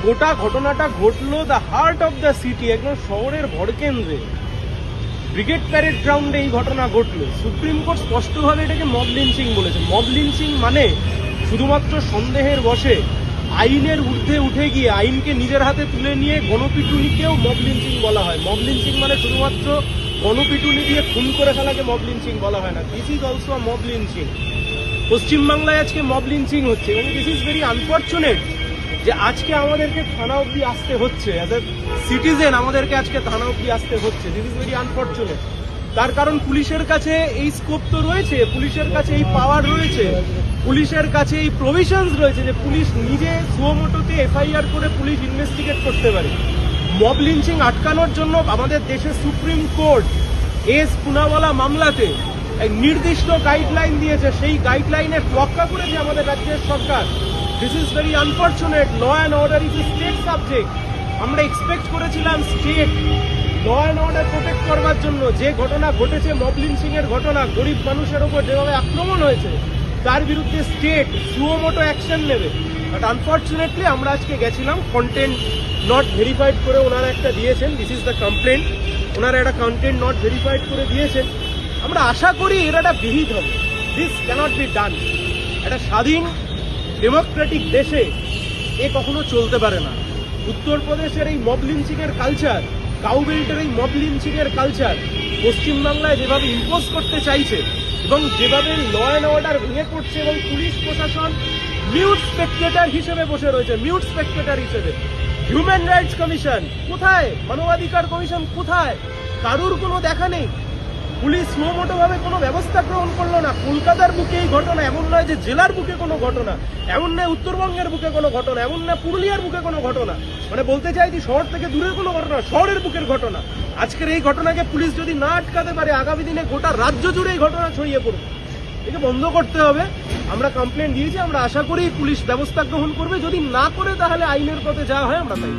গোটা ঘটনাটা ঘটলো the heart of the city, একদম শহরের ভরকেন্দ্রে, ব্রিগেড প্যারেড গ্রাউন্ডে এই ঘটনা ঘটলো। সুপ্রিম কোর্ট স্পষ্টভাবে এটাকে মব লিঞ্চিং বলেছে। মব লিঞ্চিং মানে শুধুমাত্র সন্দেহের বশে আইনের ঊর্ধ্বে উঠে গিয়ে আইনকে নিজের হাতে তুলে নিয়ে গণপিটুনিকেও মব লিঞ্চিং বলা হয়। মব লিঞ্চিং মানে শুধুমাত্র গণপিটুনি দিয়ে খুন করে ফেলাকে মব লিঞ্চিং বলা হয় না। This is also mob lynching. পশ্চিমবাংলায় আজকে মব লিঞ্চিং হচ্ছে এবং দিস ইজ ভেরি আনফর্চুনেট যে আজকে আমাদেরকে থানা অব্দি আসতে হচ্ছে। অ্যাজ এ সিটিজেন আমাদেরকে আজকে থানা অব্দি আসতে হচ্ছে। This is very unfortunate. তার কারণ পুলিশের কাছে এই স্কোপ তো রয়েছে, পুলিশের কাছে এই পাওয়ার রয়েছে, পুলিশের কাছে এই প্রভিশনস রয়েছে যে পুলিশ নিজে সুমোটোতে এফআইআর করে পুলিশ ইনভেস্টিগেট করতে পারে। মব লিঞ্চিং আটকানোর জন্য আমাদের দেশের সুপ্রিম কোর্ট পুনাওয়ালা মামলাতে এক নির্দিষ্ট গাইডলাইন দিয়েছে। সেই গাইডলাইনের তোয়াক্কা করেছে আমাদের রাজ্যের সরকার। This is very unfortunate. Law and order is a state subject. আমরা এক্সপেক্ট করেছিলাম state law and order protect করবার জন্য। যে ঘটনা ঘটেছে মব লিঞ্চিং এর ঘটনা, গরিব মানুষের ওপর যেভাবে আক্রমণ হয়েছে, তার বিরুদ্ধে স্টেট সুমোটো অ্যাকশন নেবে। বাট আনফর্চুনেটলি আমরা আজকে গেছিলাম, কন্টেন্ট নট ভেরিফাইড করে ওনারা একটা দিয়েছেন। This is the complaint. ওনারা একটা কন্টেন্ট নট ভেরিফাইড করে দিয়েছেন। আমরা আশা করি এর একটা বিহিত হবে। This cannot be done. একটা স্বাধীন ডেমোক্রেটিক দেশে এ কখনো চলতে পারে না। উত্তরপ্রদেশের এই মব লিঞ্চিং এর কালচার, কাউবেল্টের এই মব লিঞ্চিং এর কালচার পশ্চিমবাংলায় যেভাবে ইম্পোজ করতে চাইছে এবং যেভাবে ল অ্যান্ড অর্ডার ভেঙে পড়ছে এবং পুলিশ প্রশাসন মিউট স্পেকটেটর হিসেবে বসে রয়েছে, মিউট স্পেকটেটর হিসেবে। হিউম্যান রাইটস কমিশন কোথায়? মানবাধিকার কমিশন কোথায়? কারুর কোনো দেখা নেই। পুলিশ সুমোটো ভাবে কোনো ব্যবস্থা গ্রহণ করলো না। কলকাতার বুকে এই ঘটনা, এমন নয় যে জেলার বুকে কোনো ঘটনা, এমন নয় উত্তরবঙ্গের বুকে কোনো ঘটনা, এমন নয় পুরুলিয়ার বুকে কোনো ঘটনা। মানে বলতে চাই যে শহর থেকে দূরের কোনো ঘটনা, শহরের বুকের ঘটনা। আজকের এই ঘটনাকে পুলিশ যদি না আটকাতে পারে, আগামী দিনে গোটা রাজ্য জুড়ে এই ঘটনা ছড়িয়ে পড়বে। একে বন্ধ করতে হবে। আমরা কমপ্লেন দিয়েছি, আমরা আশা করি পুলিশ ব্যবস্থা গ্রহণ করবে। যদি না করে তাহলে আইনের পথে যাওয়া হয় আমরা তাই।